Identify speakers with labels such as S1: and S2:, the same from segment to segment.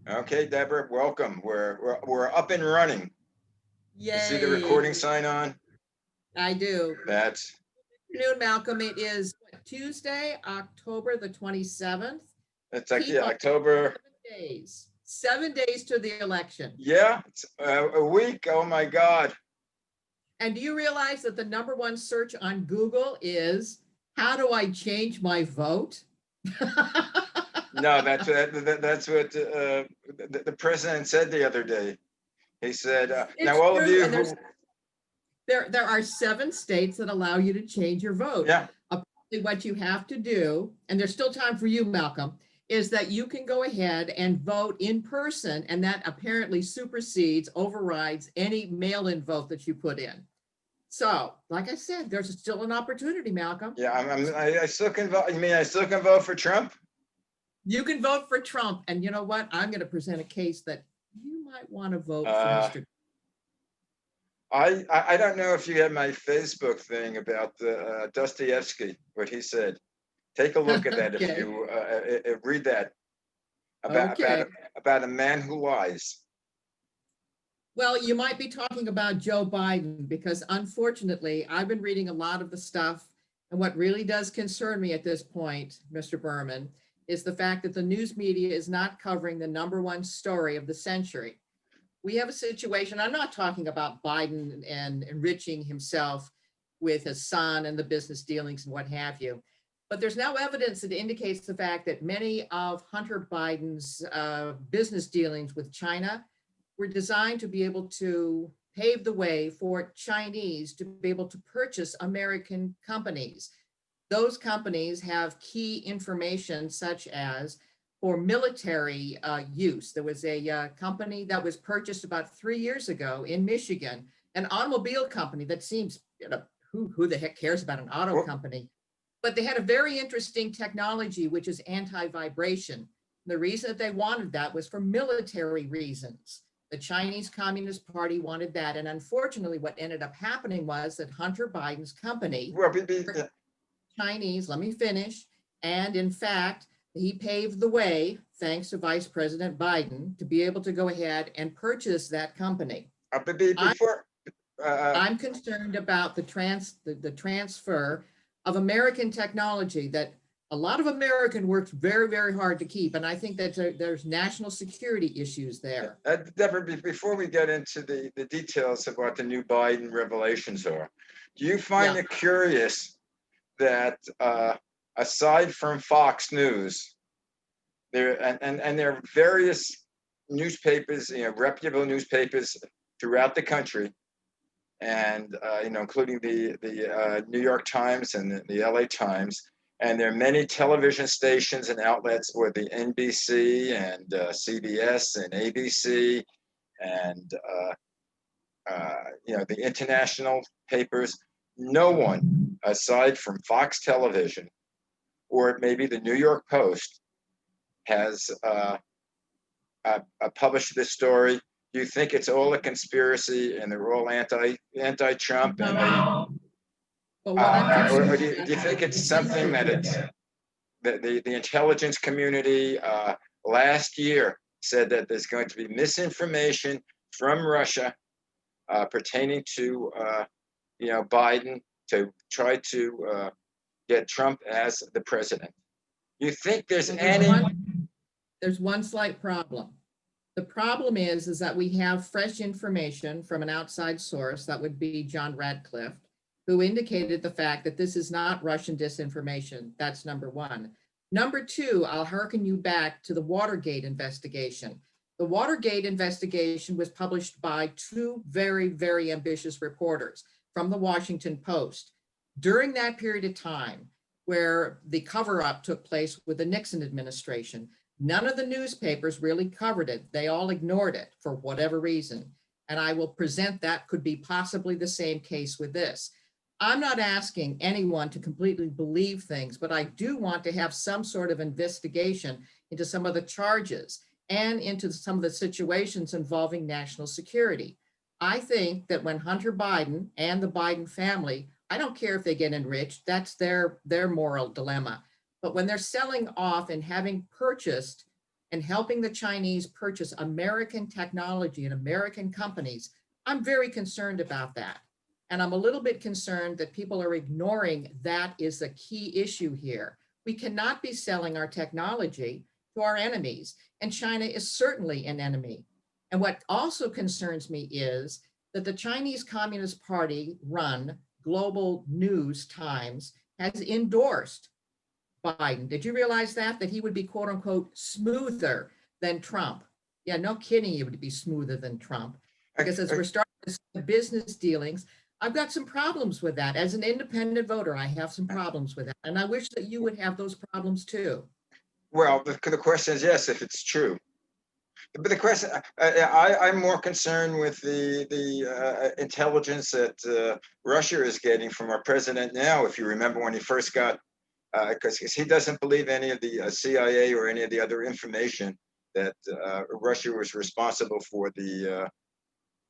S1: Okay, Deborah, welcome. We're up and running. You see the
S2: Yay.
S1: recording sign on?
S2: I do.
S1: That's
S2: Good afternoon, Malcolm. It is Tuesday, October the 27th.
S1: it's like
S2: Keep
S1: yeah,
S2: on
S1: October.
S2: 7 days. 7 days to the election.
S1: Yeah, it's a week. Oh my God.
S2: And do you realize that the number one search on Google is how do I change my vote?
S1: No, that's what the president said the other day. He said, "Now
S2: It's
S1: all of
S2: true.
S1: you
S2: And
S1: who,
S2: there are 7 states that allow you to change your vote.
S1: yeah,
S2: Apparently, what you have to do, and there's still time for you, Malcolm, is that you can go ahead and vote in person, and that apparently supersedes, overrides any mail-in vote that you put in. So, like I said, there's still an opportunity, Malcolm.
S1: yeah, I still can vote. You mean I still can vote for Trump?
S2: You can vote for Trump, and you know what? I'm going to present a case that you might want to vote for
S1: Uh,
S2: Mr.
S1: I don't know if you had my Facebook thing about Dostoevsky, what he said. Take a look at that if
S2: Okay.
S1: you read that about
S2: Okay.
S1: about about a man who lies.
S2: Well, you might be talking about Joe Biden because unfortunately, I've been reading a lot of the stuff. And what really does concern me at this point, Mr. Berman, is the fact that the news media is not covering the number one story of the century. We have a situation, I'm not talking about Biden and enriching himself with his son and the business dealings and what have you. But there's now evidence that indicates the fact that many of Hunter Biden's business dealings with China were designed to be able to pave the way for Chinese to be able to purchase American companies. Those companies have key information such as for military use. There was a company that was purchased about 3 years ago in Michigan, an automobile company that seems, who the heck cares about an auto
S1: Well,
S2: company? But they had a very interesting technology, which is anti-vibration. The reason that they wanted that was for military reasons. The Chinese Communist Party wanted that. And unfortunately, what ended up happening was that Hunter Biden's company,
S1: well,
S2: Chinese, let me finish. And in fact, he paved the way, thanks to Vice President Biden, to be able to go ahead and purchase that company. I'm,
S1: before. Uh,
S2: I'm concerned about the transfer of American technology that a lot of American works very, very hard to keep. And I think that there's national security issues there.
S1: Deborah, before we get into the details of what the new Biden revelations are, do you find
S2: Yeah.
S1: it curious that aside from Fox News, there are various newspapers, reputable newspapers throughout the country, and including the New York Times and the LA Times, and there are many television stations and outlets with the NBC and CBS and ABC and the international papers. No one aside from Fox Television or maybe the New York Post has published this story. Do you think it's all a conspiracy and they're all anti-Trump and
S2: No. But what I'm
S1: or
S2: concerned
S1: do you
S2: about
S1: think it's
S2: is
S1: something that
S2: censorship.
S1: it's the intelligence community last year said that there's going to be misinformation from Russia pertaining to Biden to try to get Trump as the president. You think there's
S2: Well,
S1: any?
S2: there's one slight problem. The problem is that we have fresh information from an outside source, that would be John Radcliffe, who indicated the fact that this is not Russian disinformation. That's number one. Number two, I'll hearken you back to the Watergate investigation. The Watergate investigation was published by two very, very ambitious reporters from the Washington Post. During that period of time, where the cover up took place with the Nixon administration, none of the newspapers really covered it. They all ignored it for whatever reason. And I will present that could be possibly the same case with this. I'm not asking anyone to completely believe things, but I do want to have some sort of investigation into some of the charges and into some of the situations involving national security. I think that when Hunter Biden and the Biden family, I don't care if they get enriched, that's their moral dilemma. But when they're selling off and having purchased and helping the Chinese purchase American technology and American companies, I'm very concerned about that. And I'm a little bit concerned that people are ignoring that is the key issue here. We cannot be selling our technology to our enemies, and China is certainly an enemy. And what also concerns me is that the Chinese Communist Party run Global News Times has endorsed Biden. Did you realize that? That he would be quote unquote smoother than Trump. Yeah, no kidding, he would be smoother than Trump. Because as we're starting to see business dealings, I've got some problems with that. As an independent voter, I have some problems with that. And I wish that you would have those problems too.
S1: Well, the question is yes, if it's true. But the question, I'm more concerned with the intelligence that Russia is getting from our president now. If you remember when he first got, because he doesn't believe any of the CIA or any of the other information that Russia was responsible for the,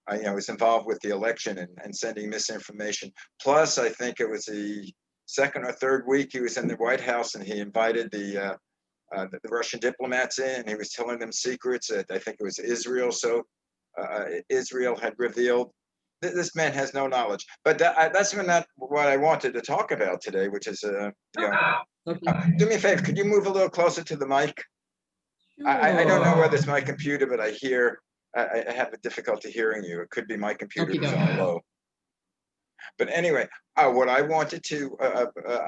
S1: was involved with the election and sending misinformation. Plus, I think it was the second or third week he was in the White House and he invited the Russian diplomats in, and he was telling them secrets that I think it was Israel. So Israel had revealed. This man has no knowledge. But that's not what I wanted to talk about today, which is, do me a favor, could you move a little closer to the mic?
S2: Sure.
S1: I don't know whether it's my computer, but I have a difficulty hearing you. It could be my computer is on low. But anyway, what I wanted to,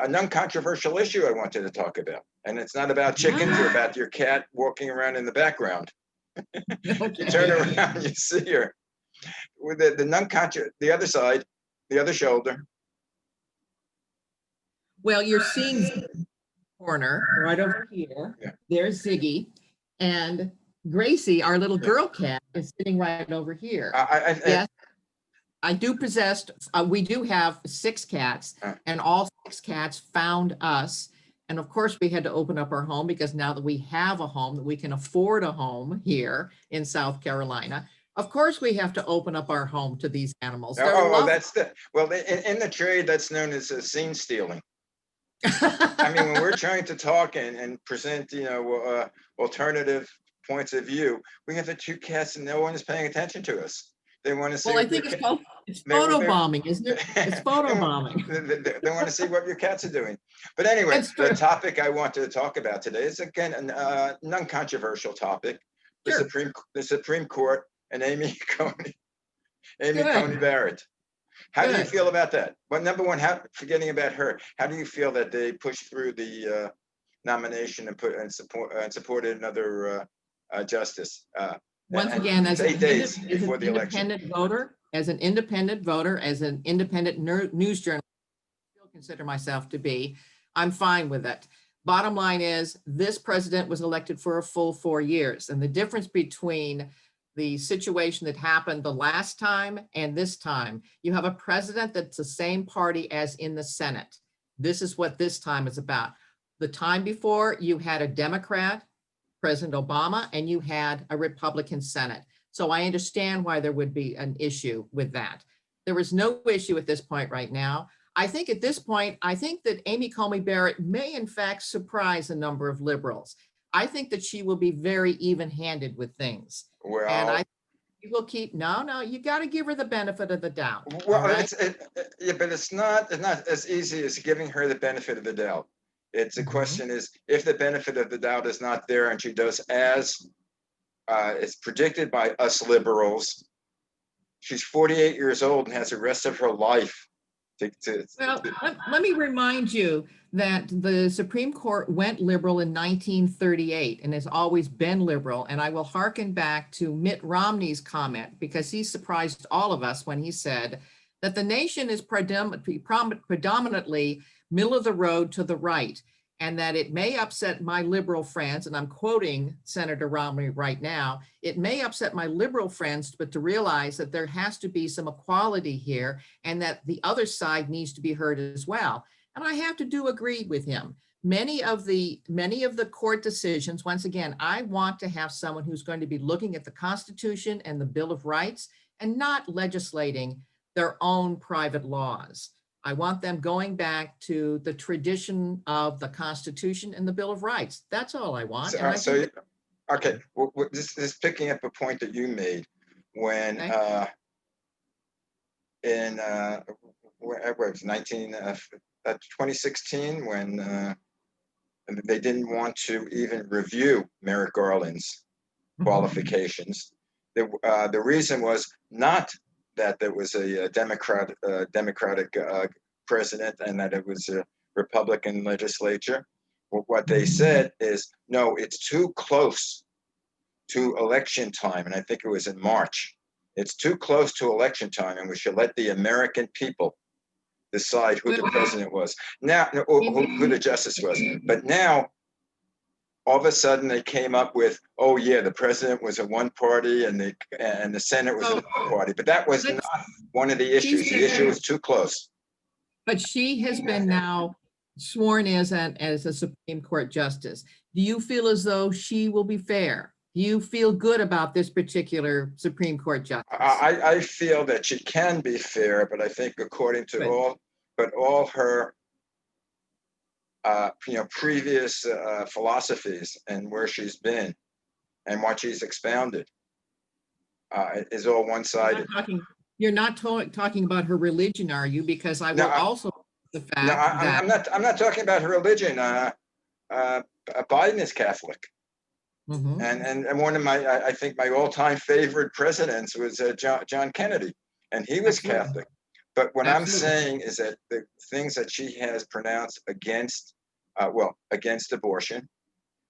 S1: a non-controversial issue I wanted to talk about. And it's not about chickens or about your cat walking around in the background. You turn around, you see her. With the other side, the other shoulder.
S2: Well, you're seeing the corner right over here. Yeah. There's Ziggy. And Gracie, our little girl cat, is sitting right over here. Yes. I do possess, we do have 6 cats, and all 6 cats found us. And of course, we had to open up our home because now that we have a home, that we can afford a home here in South Carolina, of course, we have to open up our home to these animals.
S1: That's in the trade, that's known as scene stealing. I mean, when we're trying to talk and present, alternative points of view, we have the 2 cats and no one is paying attention to us. They want to see.
S2: Well, I think it's photo bombing, isn't it? It's photo bombing.
S1: They want to see what your cats are doing. But anyway, the topic I wanted to talk about today is again a non-controversial topic. The Supreme Court and Amy Coney Barrett. How do you feel about that? Well, number one, forgetting about her, how do you feel that they pushed through the nomination and supported another justice?
S2: Once again, as an independent voter, as an independent news journalist, I still consider myself to be, I'm fine with it. Bottom line is, this president was elected for a full 4 years. And the difference between the situation that happened the last time and this time, you have a president that's the same party as in the Senate. This is what this time is about. The time before, you had a Democrat, President Obama, and you had a Republican Senate. So I understand why there would be an issue with that. There is no issue at this point right now. I think at this point, I think that Amy Coney Barrett may in fact surprise a number of liberals. I think that she will be very even-handed with things.
S1: Well,
S2: and I will keep, no, you got to give her the benefit of the doubt.
S1: Well, right? But it's not as easy as giving her the benefit of the doubt. It's a question is, if the benefit of the doubt is not there and she does as is predicted by us liberals, she's 48 years old and has the rest of her life.
S2: Let me remind you that the Supreme Court went liberal in 1938 and has always been liberal. And I will hearken back to Mitt Romney's comment, because he surprised all of us when he said that the nation is predominantly middle of the road to the right, and that it may upset my liberal friends, and I'm quoting Senator Romney right now, it may upset my liberal friends, but to realize that there has to be some equality here and that the other side needs to be heard as well. And I have to agree with him. Many of the court decisions, once again, I want to have someone who's going to be looking at the Constitution and the Bill of Rights and not legislating their own private laws. I want them going back to the tradition of the Constitution and the Bill of Rights. That's all I want.
S1: Okay, this is picking up a point that you made when
S2: Okay.
S1: in where it was 2016 when they didn't want to even review Merrick Garland's qualifications. The reason was not that there was a Democratic president and that it was a Republican legislature. What they said is, no, it's too close to election time, and I think it was in March. It's too close to election time, and we should let the American people decide who the president was. Now, or who the justice was. But now, all of a sudden, they came up with, oh yeah, the president was a one party, and the Senate was another party. But that was not one of the issues. The issue was too close.
S2: But she has been now sworn as a Supreme Court justice. Do you feel as though she will be fair? Do you feel good about this particular Supreme Court justice?
S1: I feel that she can be fair, but I think according to all her previous philosophies and where she's been and what she's expounded is all one-sided.
S2: You're not talking about her religion, are you? Because I will also the fact that
S1: I'm not talking about her religion. Biden is Catholic. And one of I think my all-time favorite presidents was John Kennedy, and he was Catholic. But what I'm saying is that the things that she has pronounced against abortion,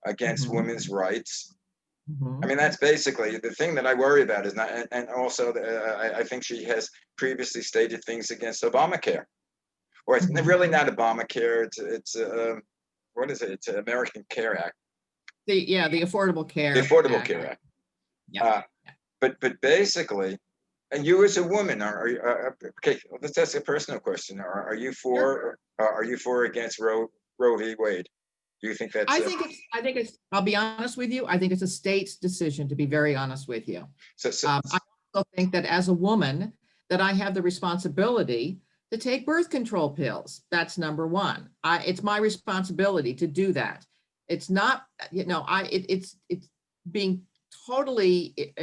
S1: against women's rights. I mean, that's basically the thing that I worry about is not, and also I think she has previously stated things against Obamacare, or it's really not Obamacare. It's what is it? It's an American Care Act.
S2: The Affordable Care Act.
S1: The Affordable Care Act. Yeah. But basically, and you as a woman, are you, okay? Let's ask a personal question. Are you for are you for or against Roe v. Wade? Do you think that's?
S2: I think it's. I'll be honest with you. I think it's a state's decision. To be very honest with you, I also think that as a woman, that I have the responsibility to take birth control pills. That's number one. It's my responsibility to do that. It's not, it's being totally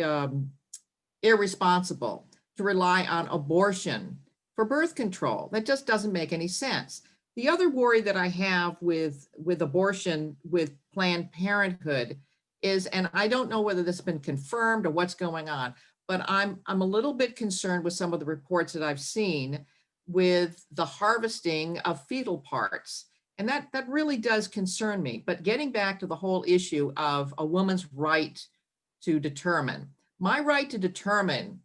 S2: irresponsible to rely on abortion for birth control. That just doesn't make any sense. The other worry that I have with abortion, with Planned Parenthood is, and I don't know whether this has been confirmed or what's going on, but I'm a little bit concerned with some of the reports that I've seen with the harvesting of fetal parts. And that really does concern me. But getting back to the whole issue of a woman's right to determine, my right to determine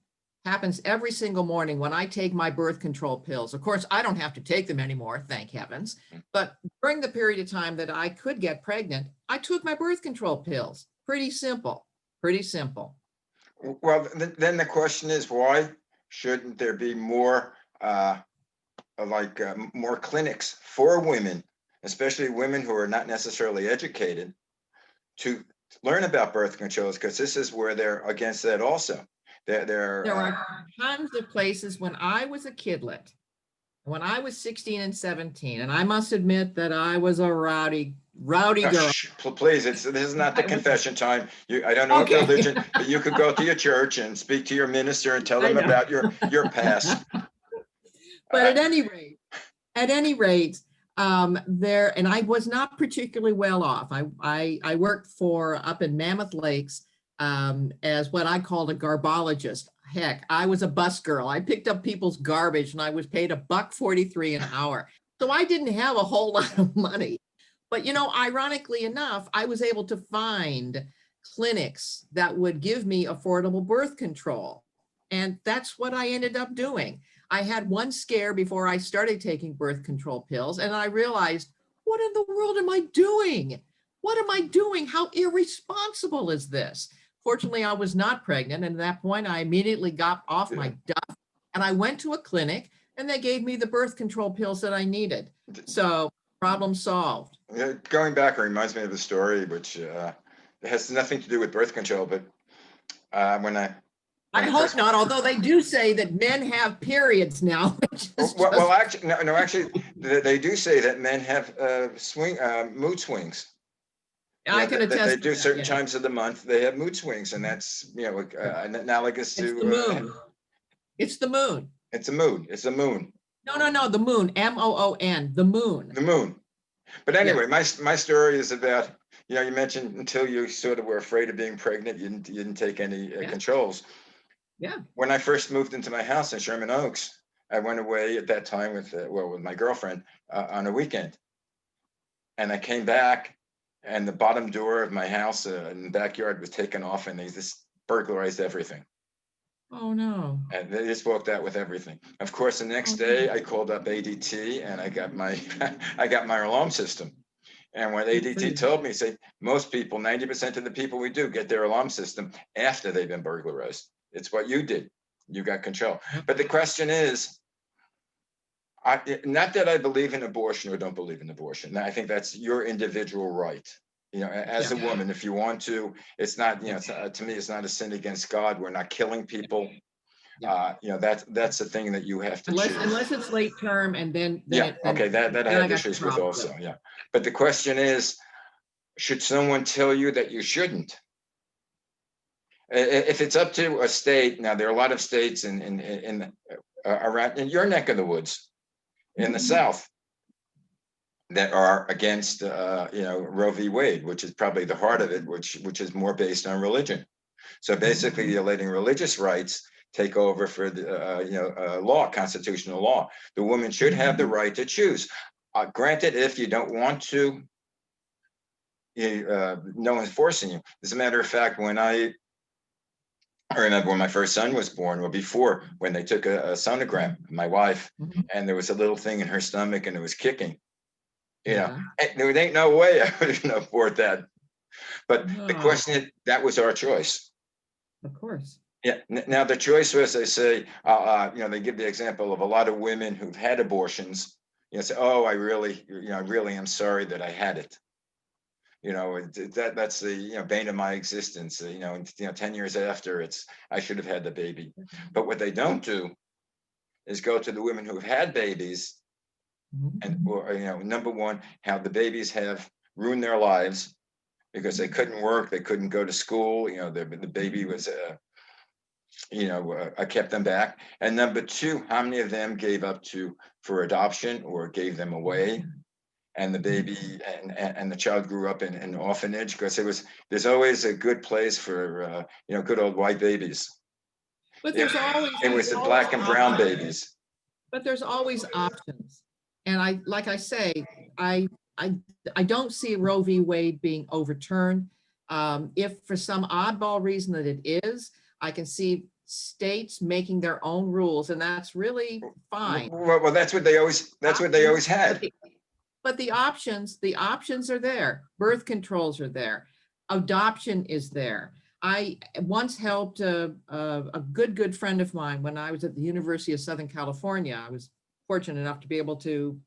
S2: happens every single morning when I take my birth control pills. Of course, I don't have to take them anymore, thank heavens. But during the period of time that I could get pregnant, I took my birth control pills. Pretty simple, pretty simple.
S1: Well, then the question is, why shouldn't there be more more clinics for women, especially women who are not necessarily educated, to learn about birth controls? Because this is where they're against that also. There
S2: are tons of places. When I was a kidlet, when I was 16 and 17, and I must admit that I was a rowdy girl.
S1: Please, this is not the confession time. I don't know your religion, but you could go to your church and speak to your minister and tell them about your past.
S2: But at any rate, there, and I was not particularly well off. I worked up in Mammoth Lakes as what I called a garbologist. Heck, I was a bus girl. I picked up people's garbage and I was paid $1.43 an hour. So I didn't have a whole lot of money. But, ironically enough, I was able to find clinics that would give me affordable birth control. And that's what I ended up doing. I had one scare before I started taking birth control pills, and I realized, what in the world am I doing? What am I doing? How irresponsible is this? Fortunately, I was not pregnant, and at that point, I immediately got off my duff, and I went to a clinic, and they gave me the birth control pills that I needed. So, problem solved.
S1: Going back, it reminds me of a story which has nothing to do with birth control, but
S2: I hope not, although they do say that men have periods now.
S1: Actually, they do say that men have mood swings.
S2: I can
S1: They
S2: attest to
S1: do
S2: that,
S1: certain
S2: yeah.
S1: times of the month, they have mood swings, and that's, analogous
S2: It's the
S1: to,
S2: moon. It's the moon.
S1: it's a moon, it's a moon,
S2: No, the moon, MOON, the moon.
S1: the moon. But
S2: Yeah,
S1: anyway, my story is about, you mentioned until you sort of were afraid of being pregnant, you didn't take any
S2: Yeah.
S1: controls.
S2: yeah.
S1: When I first moved into my house in Sherman Oaks, I went away at that time with, with my girlfriend on a weekend. And I came back, and the bottom door of my house in the backyard was taken off, and they just burglarized everything.
S2: Oh, no.
S1: And they just walked out with everything. Of course, the next day I called up ADT, and I got my I got my alarm system. And what
S2: Good for
S1: ADT
S2: you.
S1: told me, say most people, 90% of the people we do get their alarm system after they've been burglarized. It's what you did. You got control.
S2: Yep.
S1: But the question is, not that I believe in abortion or don't believe in abortion. I think that's your individual right. As a
S2: Yeah.
S1: woman, if you want to, it's not, to me, it's not a sin against God. We're not killing people. That's the thing that you have to choose.
S2: Unless it's late term, and then
S1: Yeah, okay, that I
S2: then
S1: have
S2: got
S1: issues with
S2: problems
S1: also, yeah. But the question is, should someone tell you that you shouldn't? If it's up to a state, now there are a lot of states around in your neck of the woods, in the South, that are against, Roe v. Wade, which is probably the heart of it, which is more based on religion. So basically, you're letting religious rights take over for the law, constitutional law. The woman should have the right to choose. Granted, if you don't want to, no one's forcing you. As a matter of fact, I remember when my first son was born, or before, when they took a sonogram, my wife, and there was a little thing in her stomach, and it was kicking. There ain't no way I would abort that. But the question is, that was our choice.
S2: Of course.
S1: Yeah. Now the choice was, they say, they give the example of a lot of women who've had abortions. Say, oh, I really am sorry that I had it. That's the bane of my existence. 10 years after, I should have had the baby. But what they don't do is go to the women who've had babies, and number one, how the babies have ruined their lives because they couldn't work, they couldn't go to school. The baby was I kept them back. And number two, how many of them gave up for adoption or gave them away? And the baby and the child grew up in an orphanage, because there's always a good place for good old white babies.
S2: But there's always
S1: It was the black and brown babies.
S2: But there's always options. And like I say, I don't see Roe v. Wade being overturned. If for some oddball reason that it is, I can see states making their own rules, and that's really fine.
S1: Well, that's what they always had.
S2: But the options are there. Birth controls are there. Adoption is there. I once helped a good friend of mine when I was at the University of Southern California. I was fortunate enough to be able to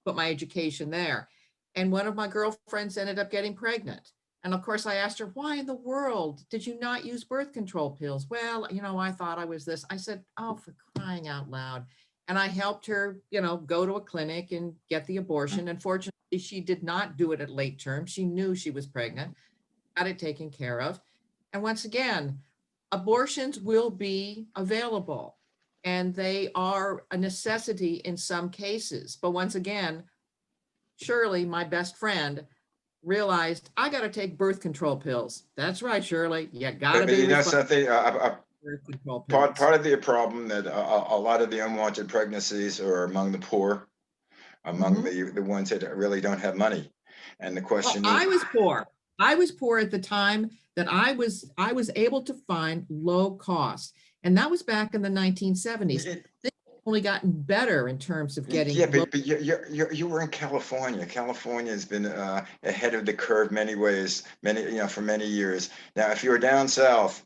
S2: put my education there. And one of my girlfriends ended up getting pregnant. And of course, I asked her, why in the world did you not use birth control pills? Well, I thought I was this. I said, oh, for crying out loud. And I helped her, go to a clinic and get the abortion. Unfortunately, she did not do it at late term. She knew she was pregnant, got it taken care of. And once again, abortions will be available, and they are a necessity in some cases. But once again, Shirley, my best friend, realized I got to take birth control pills. That's right, Shirley. You got to be
S1: something.
S2: Birth control pills.
S1: Part of the problem that a lot of the unwanted pregnancies are among the poor, among the ones that really don't have money. And the question is,
S2: I was poor. I was poor at the time that I was able to find low cost. And that was back in the 1970s. Things have only gotten better in terms of getting.
S1: Yeah, but you were in California. California has been ahead of the curve many ways, for many years. Now, if you're down south,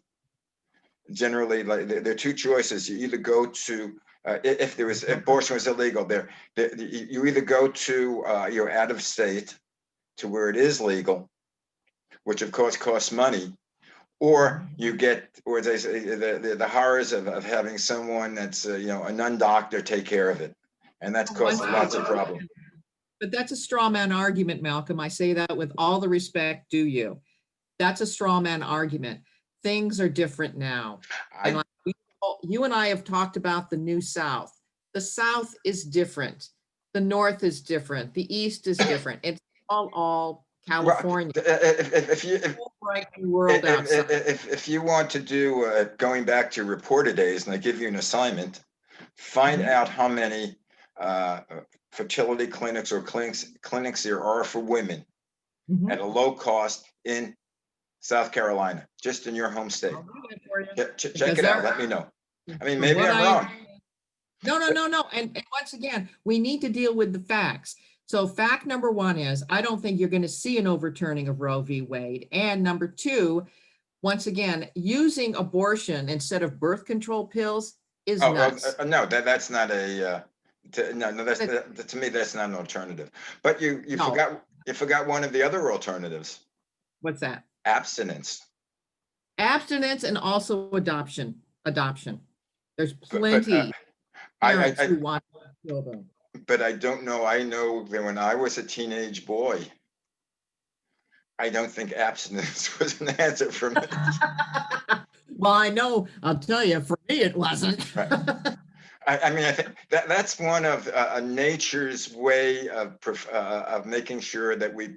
S1: generally, like, there are two choices. You either go to if abortion was illegal you either go to you're out of state to where it is legal, which of course costs money, or you get, or they say, the horrors of having someone that's a non-doctor take care of it, and that's caused lots of problems.
S2: But that's a straw man argument, Malcolm. I say that with all the respect due you. That's a straw man argument. Things are different now. And
S1: I,
S2: like you and I have talked about the New South. The South is different. The North is different. The East is different. It's all
S1: well,
S2: California.
S1: if you,
S2: Whole bright new world outside.
S1: if you want to do, going back to reporter days, and I give you an assignment, find
S2: Mhm.
S1: out how many fertility clinics or clinics there are for women
S2: Mhm.
S1: at a low cost in South Carolina, just in your home state.
S2: I'll do that for you.
S1: Check
S2: Because
S1: it out.
S2: there,
S1: Let me know. I mean,
S2: from
S1: maybe
S2: what
S1: I'm wrong.
S2: no. And once again, we need to deal with the facts. So fact number one is, I don't think you're going to see an overturning of Roe v. Wade. And number two, once again, using abortion instead of birth control pills is nuts.
S1: No, that's not a, no, that's, to me, that's not an alternative. But you
S2: No,
S1: forgot one of the other alternatives,
S2: what's that?
S1: abstinence.
S2: Abstinence and also adoption. There's
S1: But
S2: plenty parents
S1: I
S2: who want children.
S1: but I don't know. I know that when I was a teenage boy, I don't think abstinence was an answer for me.
S2: Well, I know, I'll tell you, for me, it wasn't.
S1: Right. I mean, I think that's one of nature's way of making sure that we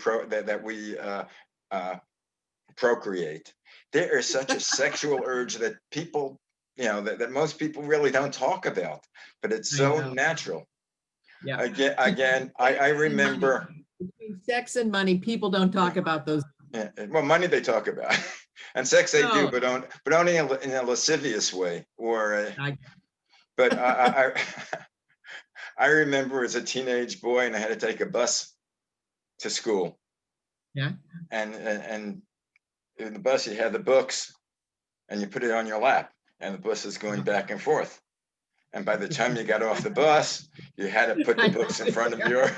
S1: procreate. There is such a sexual urge that people, that most people really don't talk about, but it's
S2: I
S1: so
S2: know.
S1: natural.
S2: Yeah.
S1: Again, I remember.
S2: Between sex and money, people don't talk about those.
S1: Yeah, well, money they talk about, and sex they do,
S2: No,
S1: but only in a lascivious way.
S2: I,
S1: But I remember as a teenage boy, and I had to take a bus to school,
S2: yeah.
S1: and in the bus you had the books, and you put it on your lap, and the bus is going back and forth. And by the time you got off the bus, you had to put the books in front of your.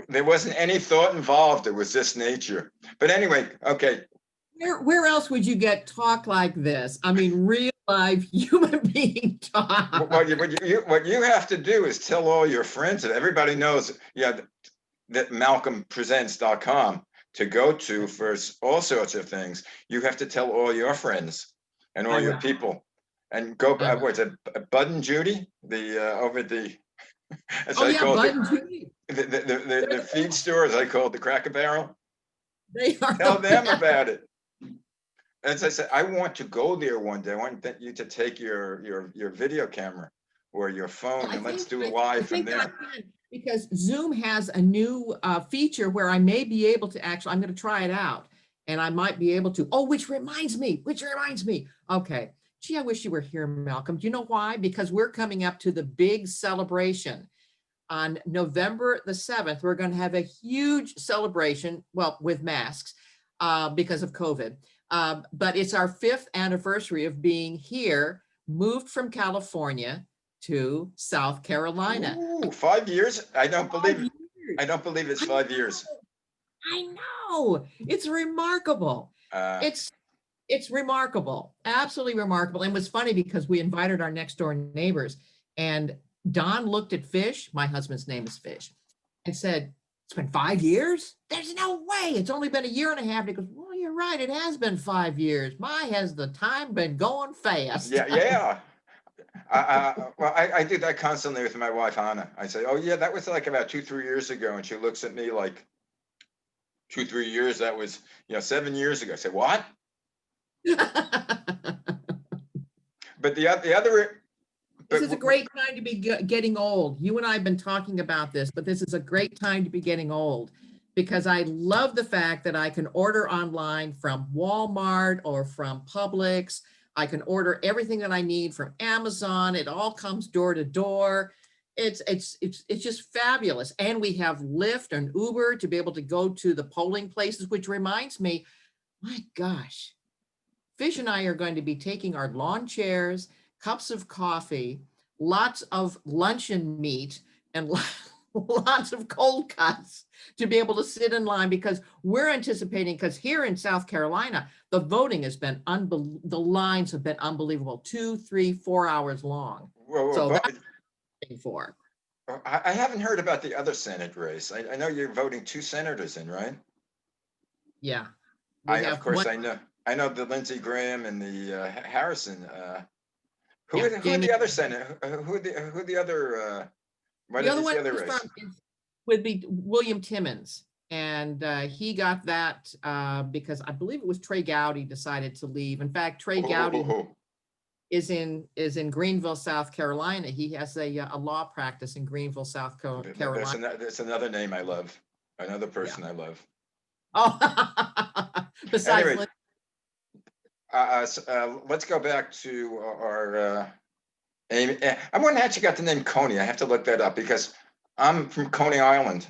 S1: There wasn't any thought involved. It was just nature. But anyway, okay.
S2: Where else would you get talk like this? I mean, real life human being talk.
S1: What you have to do is tell all your friends that everybody knows, that malcolmpresents.com to go to for all sorts of things. You have to tell all your friends and all your people, and go. What's it, Bud and Judy? Over the, as
S2: Oh
S1: I
S2: yeah,
S1: call
S2: Bud
S1: it,
S2: and Judy.
S1: the feed store, as I call it, the Cracker Barrel.
S2: They are
S1: Tell
S2: the
S1: them
S2: best.
S1: about it. As I said, I want to go there one day. I want you to take your video camera or your phone, and let's do a live from there.
S2: Because Zoom has a new feature where I may be able to actually, I'm going to try it out, and I might be able to. Oh, which reminds me. Okay. Gee, I wish you were here, Malcolm. Do you know why? Because we're coming up to the big celebration. On November the 7th, we're going to have a huge celebration, well, with masks because of COVID. But it's our 5th anniversary of being here, moved from California to South Carolina.
S1: Ooh, 5 years? I don't believe it.
S2: 5 years.
S1: I don't believe it's 5 years.
S2: I know. It's remarkable. It's remarkable, absolutely remarkable. And it was funny because we invited our next door neighbors, and Don looked at Fish, my husband's name is Fish, and said, "It's been 5 years? There's no way. It's only been a year and a half." He goes, "Well, you're right. It has been 5 years. My, has the time been going fast."
S1: Yeah. Well, I do that constantly with my wife, Hannah. I say, "Oh yeah, that was like about 2-3 years ago," and she looks at me like, 2-3 years? That was 7 years ago. I say, "What?" But the other.
S2: This is a great time to be getting old. You and I have been talking about this, but this is a great time to be getting old, because I love the fact that I can order online from Walmart or from Publix. I can order everything that I need from Amazon. It all comes door to door. It's just fabulous. And we have Lyft and Uber to be able to go to the polling places, which reminds me, my gosh, Fish and I are going to be taking our lawn chairs, cups of coffee, lots of luncheon meat, and lots of cold cuts to be able to sit in line, because we're anticipating, because here in South Carolina, the voting has been the lines have been unbelievable, 2, 3, 4 hours long.
S1: Whoa,
S2: So voting for.
S1: I haven't heard about the other Senate race. I know you're voting 2 senators in, right?
S2: Yeah.
S1: Of course, I know the Lindsey Graham and the Harrison. Who
S2: Yeah,
S1: are
S2: Jamie.
S1: the other Senate? Who the other? What
S2: The
S1: is
S2: other
S1: this
S2: one
S1: the other
S2: is
S1: race?
S2: would be William Timmons. And he got that because I believe it was Trey Gowdy decided to leave. In fact, Trey Gowdy is in Greenville, South Carolina. He has a law practice in Greenville, South Carolina.
S1: That's another name I love. Another person I love.
S2: Oh, besides,
S1: Anyway, let's go back to our Amy. I wonder how she got the name Coney. I have to look that up because I'm from Coney Island.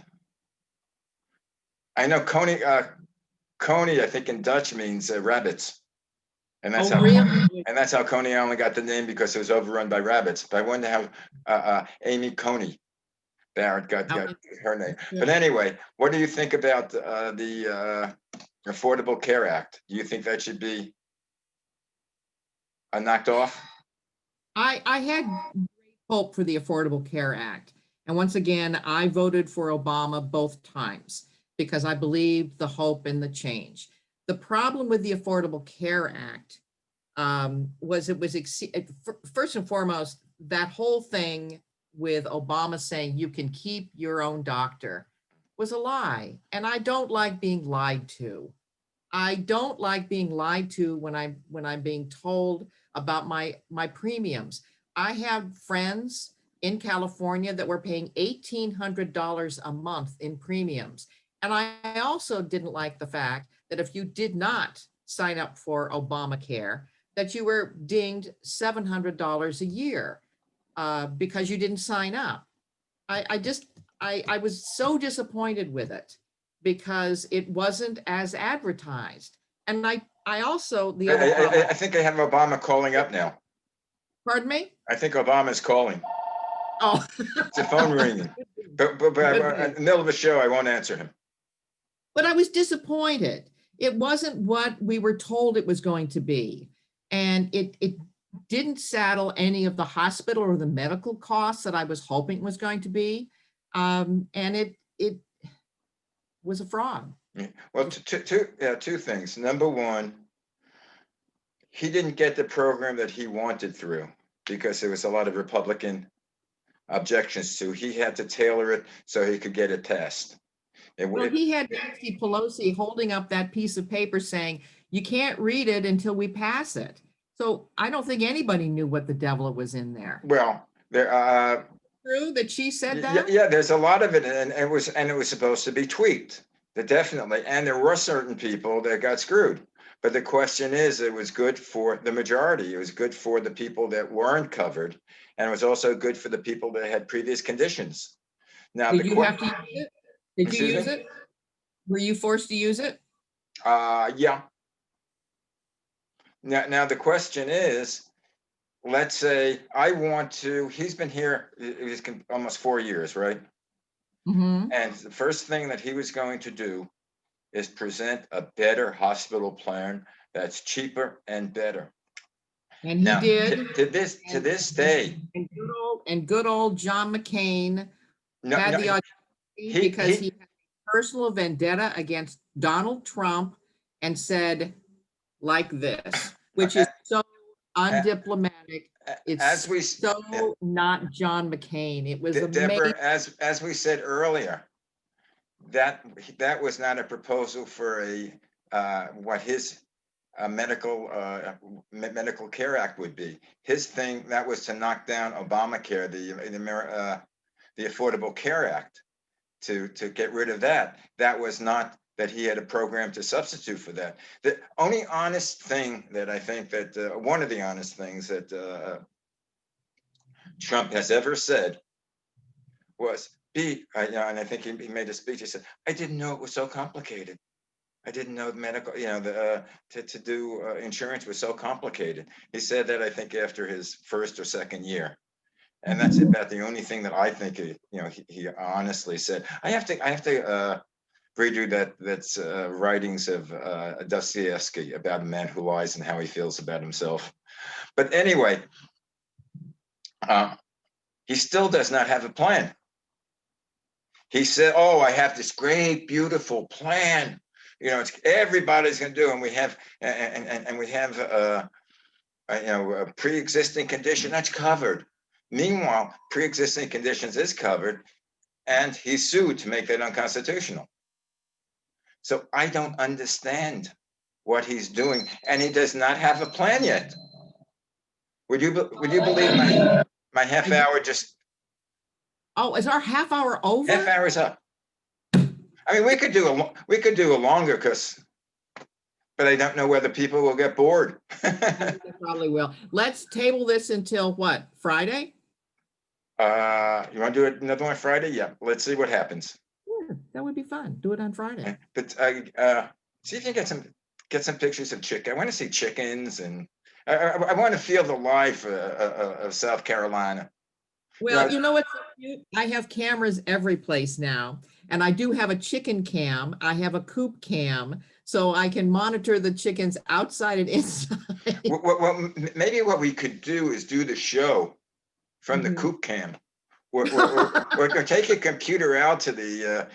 S1: I know Coney. Coney, I think in Dutch means rabbits, and that's that's how Coney Island got the name because it was overrun by rabbits. But I wonder how Amy Coney Barrett got her name. But anyway, what do you think about the Affordable Care Act? Do you think that should be knocked off?
S2: I had great hope for the Affordable Care Act. And once again, I voted for Obama both times because I believed the hope and the change. The problem with the Affordable Care Act was it was, first and foremost, that whole thing with Obama saying you can keep your own doctor was a lie. And I don't like being lied to. I don't like being lied to when I'm being told about my premiums. I have friends in California that were paying $1,800 a month in premiums. And I also didn't like the fact that if you did not sign up for Obamacare, that you were dinged $700 a year because you didn't sign up. I was so disappointed with it because it wasn't as advertised. And I also, the other
S1: I think I have Obama calling up now.
S2: Pardon me?
S1: I think Obama's calling.
S2: Oh.
S1: It's a phone ringing. But in the middle of the show, I won't answer him.
S2: But I was disappointed. It wasn't what we were told it was going to be. And it didn't saddle any of the hospital or the medical costs that I was hoping it was going to be. And it was a fraud.
S1: Well, two things. Number one, he didn't get the program that he wanted through because there was a lot of Republican objections to. He had to tailor it so he could get it passed.
S2: Well, he had Nancy Pelosi holding up that piece of paper saying, you can't read it until we pass it. So I don't think anybody knew what the devil was in there.
S1: Well, there
S2: true that she said that?
S1: Yeah, there's a lot of it, and it was supposed to be tweaked. Definitely. And there were certain people that got screwed. But the question is, it was good for the majority. It was good for the people that weren't covered. And it was also good for the people that had previous conditions. Now,
S2: did you have to use it? Did you use it? Were you forced to use it?
S1: Yeah. Now the question is, let's say I want to, he's been here, he's almost 4 years, right?
S2: Mm-hmm.
S1: And the first thing that he was going to do is present a better hospital plan that's cheaper and better.
S2: And he did.
S1: To this day.
S2: And good old John McCain had the audacity because he had a personal vendetta against Donald Trump and said like this, which is so undiplomatic. It's so not John McCain. It was
S1: Deborah,
S2: amazing.
S1: as we said earlier, that was not a proposal for what his medical care act would be. His thing that was to knock down Obamacare, the Affordable Care Act, to get rid of that. That was not that he had a program to substitute for that. The only honest thing that I think that one of the honest things that Trump has ever said was, and I think he made a speech. He said, "I didn't know it was so complicated. I didn't know the medical, to do insurance was so complicated." He said that, I think, after his first or second year. And that's about the only thing that I think he honestly said. I have to redo that's writings of Dostoevsky about a man who lies and how he feels about himself. But anyway, He still does not have a plan. He said, "Oh, I have this great, beautiful plan. You know, it's everybody's going to do, and we have, and we have, a pre-existing condition that's covered." Meanwhile, pre-existing conditions is covered, and he's sued to make that unconstitutional. So I don't understand what he's doing, and he does not have a plan yet. Would you believe my half hour just
S2: Oh, is our half hour over?
S1: half hour's up? I mean, we could do a longer, but I don't know whether people will get bored.
S2: They probably will. Let's table this until what, Friday?
S1: You want to do another one Friday? Yeah, let's see what happens.
S2: Yeah, that would be fun. Do it on Friday.
S1: But see if you can get some pictures of chicken. I want to see chickens, and I want to feel the life of South Carolina.
S2: Well, you know what's so cute? I have cameras every place now, and I do have a chicken cam. I have a coop cam, so I can monitor the chickens outside and inside.
S1: Well, maybe what we could do is do the show from the coop cam. Or take your computer out to the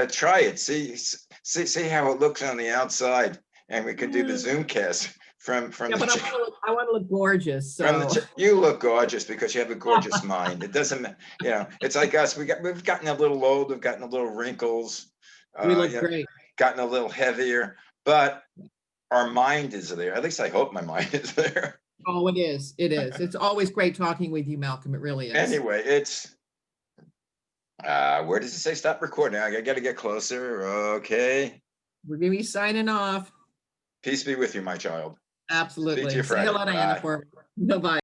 S1: try it, see how it looks on the outside, and we could do the Zoom cast from
S2: Yeah,
S1: the
S2: but I want to look gorgeous. So
S1: you look gorgeous because you have a gorgeous mind. It doesn't, it's like us. We've gotten a little old. We've gotten a little wrinkles.
S2: we look great.
S1: Gotten a little heavier, but our mind is there. At least I hope my mind is there.
S2: Oh, it is. It is. It's always great talking with you, Malcolm. It really is.
S1: Anyway, it's where does it say stop recording? I got to get closer. Okay.
S2: We're going to be signing off.
S1: Peace be with you, my child.
S2: Absolutely.
S1: Speak to you
S2: Say
S1: Friday.
S2: hello to Anna
S1: Bye.
S2: for me. Bye-bye.